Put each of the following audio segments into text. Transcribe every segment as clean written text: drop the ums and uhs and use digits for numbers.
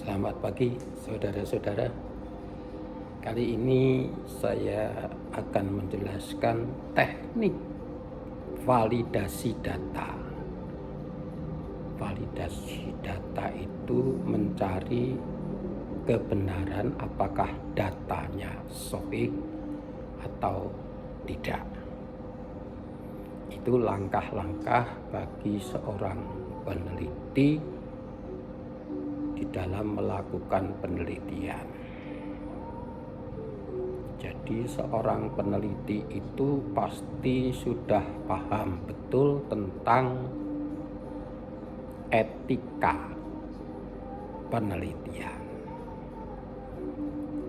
Selamat pagi saudara-saudara. Kali ini saya akan menjelaskan teknik validasi data. Validasi data itu mencari kebenaran apakah datanya sahih atau tidak. Itu langkah-langkah bagi seorang peneliti di dalam melakukan penelitian. Jadi seorang peneliti itu pasti sudah paham betul tentang etika penelitian.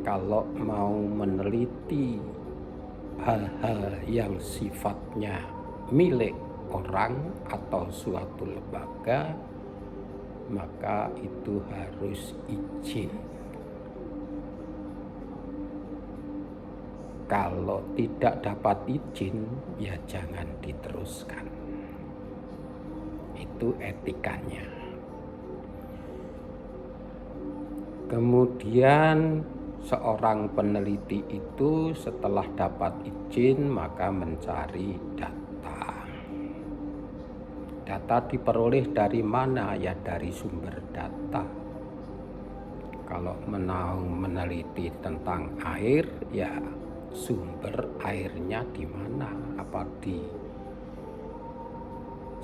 Kalau mau meneliti hal-hal yang sifatnya milik orang atau suatu lembaga, maka itu harus izin. Kalau tidak dapat izin, ya jangan diteruskan. Itu etikanya. Kemudian seorang peneliti itu setelah dapat izin maka mencari data. Data diperoleh dari mana? Ya dari sumber data. Kalau mau meneliti tentang air, ya sumber airnya di mana? Apa di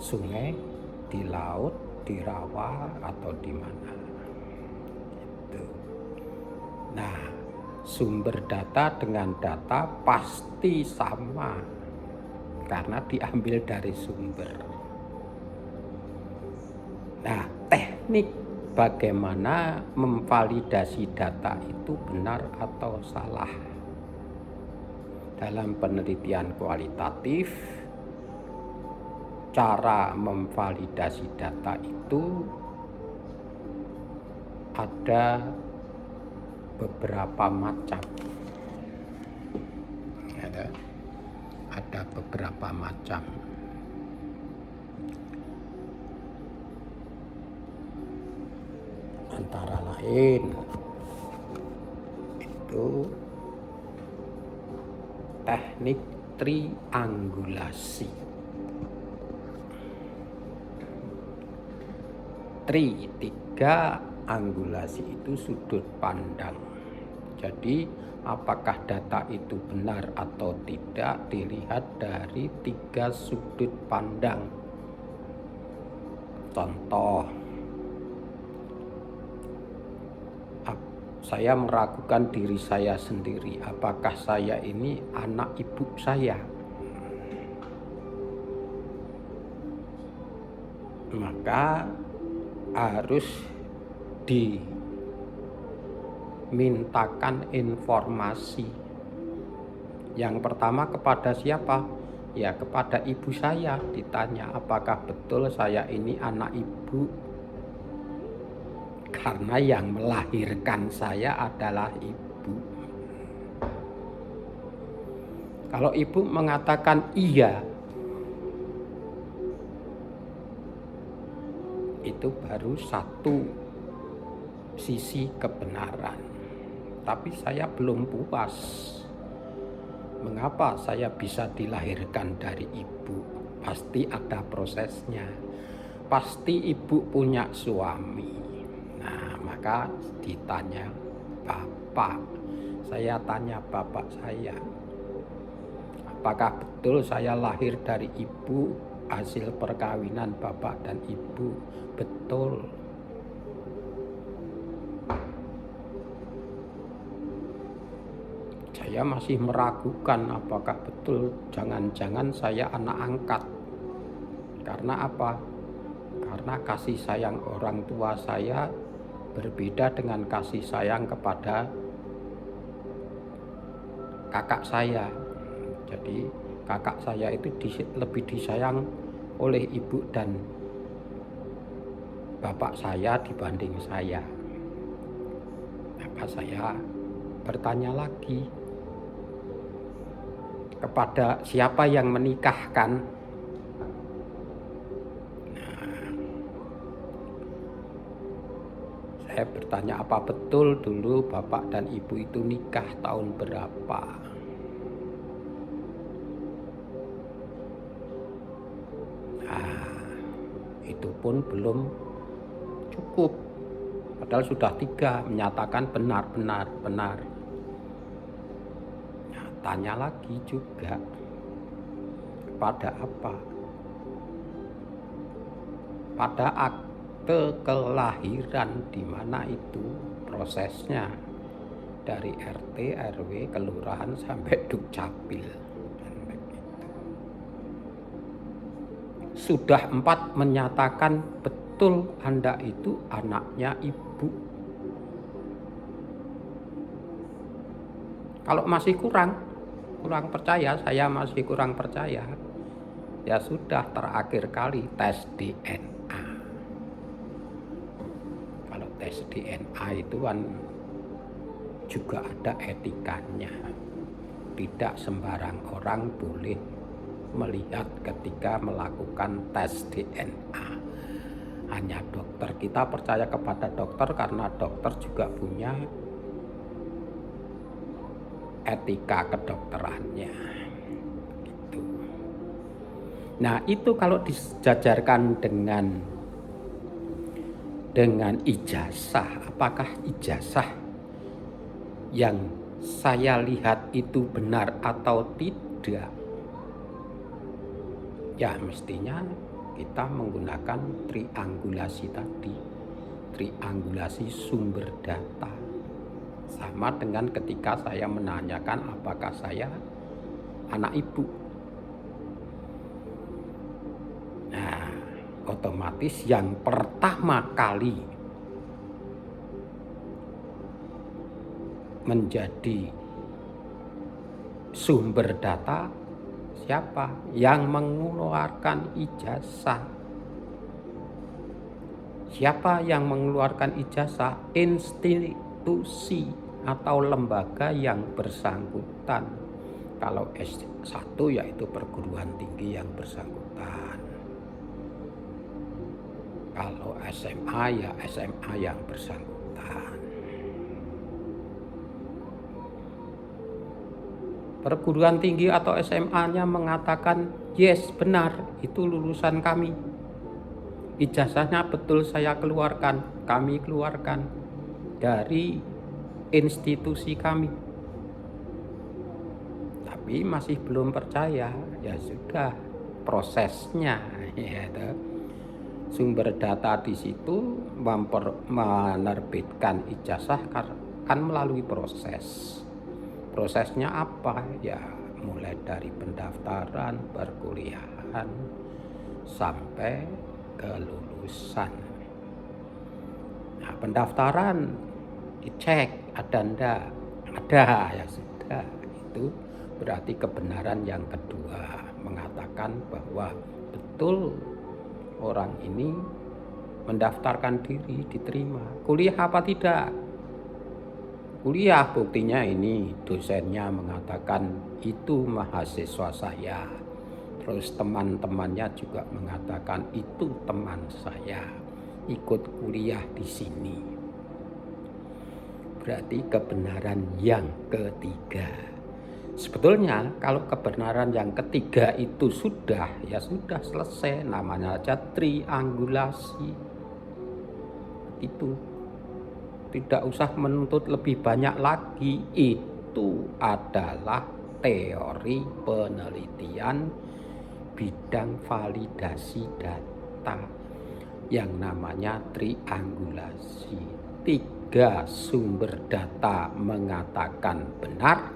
sungai, di laut, di rawa, atau di mana? Gitu. Nah, sumber data dengan data pasti sama karena diambil dari sumber. Nah, teknik bagaimana memvalidasi data itu benar atau salah dalam penelitian kualitatif, cara memvalidasi data itu ada beberapa macam. Ada beberapa macam. Antara lain itu teknik triangulasi. Tiga angulasi itu sudut pandang. Jadi apakah data itu benar atau tidak dilihat dari tiga sudut pandang. Contoh, saya meragukan diri saya sendiri, apakah saya ini anak ibu saya. Maka harus dimintakan informasi. Yang pertama kepada siapa? Ya kepada ibu saya, ditanya apakah betul saya ini anak ibu. Karena yang melahirkan saya adalah ibu. Kalau ibu mengatakan iya, itu baru satu sisi kebenaran. Tapi saya belum puas. Mengapa saya bisa dilahirkan dari ibu? Pasti ada prosesnya. Pasti ibu punya suami. Nah, maka ditanya bapak. Saya tanya bapak saya, apakah betul saya lahir dari ibu hasil perkawinan bapak dan ibu? Betul. Saya masih meragukan apakah betul, jangan-jangan saya anak angkat. Karena apa? Karena kasih sayang orang tua saya berbeda dengan kasih sayang kepada kakak saya. Jadi kakak saya itu lebih disayang oleh ibu dan bapak saya dibanding saya. Maka saya bertanya lagi, kepada siapa yang menikahkan? Saya bertanya, apa betul dulu bapak dan ibu itu nikah tahun berapa? Nah, itu pun belum cukup. Padahal sudah 3 menyatakan benar. Nah, tanya lagi juga, pada apa? Pada akte kelahiran, di mana itu prosesnya dari RT, RW, kelurahan sampai Dukcapil. Dan begitu. Sudah 4 menyatakan betul Anda itu anaknya ibu. Kalau masih kurang percaya, saya masih kurang percaya, ya sudah, terakhir kali tes DNA. Kalau tes DNA itu kan juga ada etikanya. Tidak sembarang orang boleh melihat ketika melakukan tes DNA. Hanya dokter. Kita percaya kepada dokter karena dokter juga punya etika kedokterannya. Gitu. Nah, itu kalau dijajarkan dengan ijazah, apakah ijazah yang saya lihat itu benar atau tidak? Ya, mestinya kita menggunakan triangulasi tadi, triangulasi sumber data. Sama dengan ketika saya menanyakan apakah saya anak ibu. Nah, otomatis yang pertama kali menjadi sumber data siapa? Yang mengeluarkan ijazah. Siapa yang mengeluarkan ijazah? Institusi atau lembaga yang bersangkutan. Kalau S1 yaitu perguruan tinggi yang bersangkutan. Kalau SMA ya SMA yang bersangkutan. Perguruan tinggi atau SMA-nya mengatakan, yes, benar, itu lulusan kami. Ijazahnya betul saya keluarkan, kami keluarkan dari institusi kami. Tapi masih belum percaya, ya sudah, prosesnya. Ya, sumber data di situ menerbitkan ijazah kan melalui proses. Prosesnya apa? Ya, mulai dari pendaftaran, perkuliahan, sampai kelulusan. Nah, pendaftaran dicek ada enggak? Ada, ya sudah. Itu berarti kebenaran yang kedua, mengatakan bahwa betul orang ini mendaftarkan diri, diterima. Kuliah apa tidak? Kuliah, buktinya ini dosennya mengatakan itu mahasiswa saya. Terus teman-temannya juga mengatakan itu teman saya, ikut kuliah di sini. Berarti kebenaran yang ketiga. Sebetulnya kalau kebenaran yang ketiga itu sudah, ya sudah selesai, namanya aja triangulasi. Itu tidak usah menuntut lebih banyak lagi. Itu adalah teori penelitian bidang validasi data yang namanya triangulasi. 3 sumber data mengatakan benar,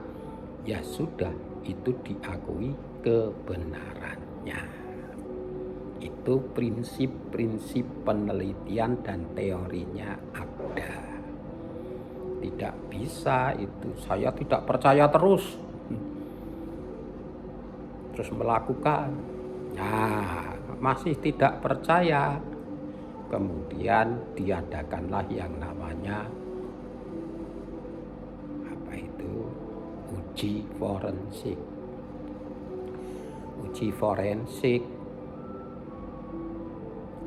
ya sudah, itu diakui kebenarannya. Itu prinsip-prinsip penelitian dan teorinya ada. Tidak bisa itu, saya tidak percaya terus melakukan. Nah, masih tidak percaya, kemudian diadakanlah yang namanya uji forensik. Uji forensik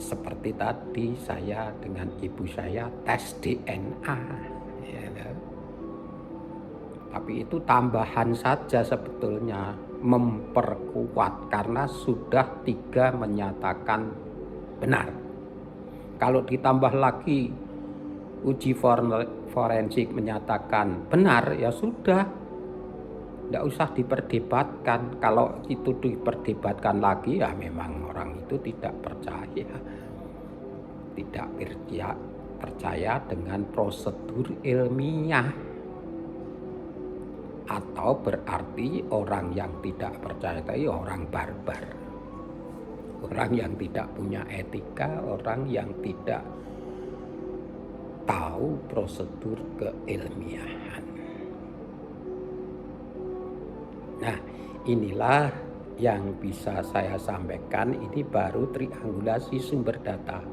seperti tadi saya dengan ibu saya tes DNA, ya, tapi itu tambahan saja sebetulnya, memperkuat karena sudah 3 menyatakan benar. Kalau ditambah lagi uji forensik menyatakan benar, ya sudah, tidak usah diperdebatkan. Kalau itu diperdebatkan lagi, ya memang orang itu tidak percaya dengan prosedur ilmiah, atau berarti orang yang tidak percaya itu orang barbar, orang yang tidak punya etika, orang yang tidak tahu prosedur keilmiahan. Nah, inilah yang bisa saya sampaikan. Ini baru triangulasi sumber data,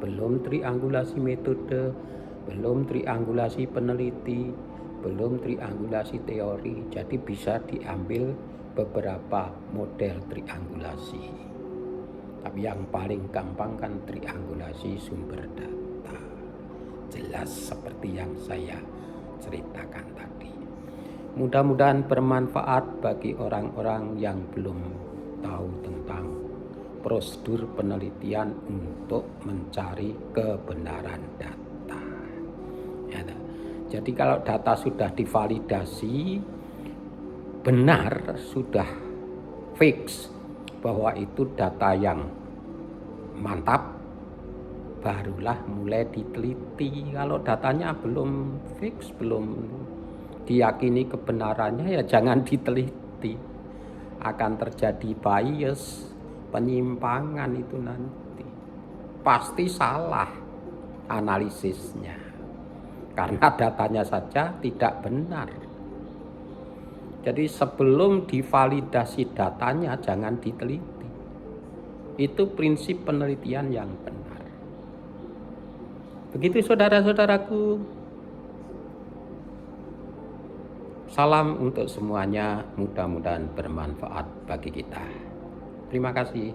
belum triangulasi metode, belum triangulasi peneliti, belum triangulasi teori. Jadi bisa diambil beberapa model triangulasi. Tapi yang paling gampang kan triangulasi sumber data. Jelas seperti yang saya ceritakan tadi. Mudah-mudahan bermanfaat bagi orang-orang yang belum tahu tentang prosedur penelitian untuk mencari kebenaran data. Ya, jadi kalau data sudah divalidasi, benar, sudah fix bahwa itu data yang mantap, barulah mulai diteliti. Kalau datanya belum fix, belum diyakini kebenarannya, ya jangan diteliti. Akan terjadi bias, penyimpangan itu nanti. Pasti salah analisisnya. Karena datanya saja tidak benar. Jadi sebelum divalidasi datanya jangan diteliti. Itu prinsip penelitian yang benar. Begitu saudara-saudaraku. Salam untuk semuanya, mudah-mudahan bermanfaat bagi kita. Terima kasih.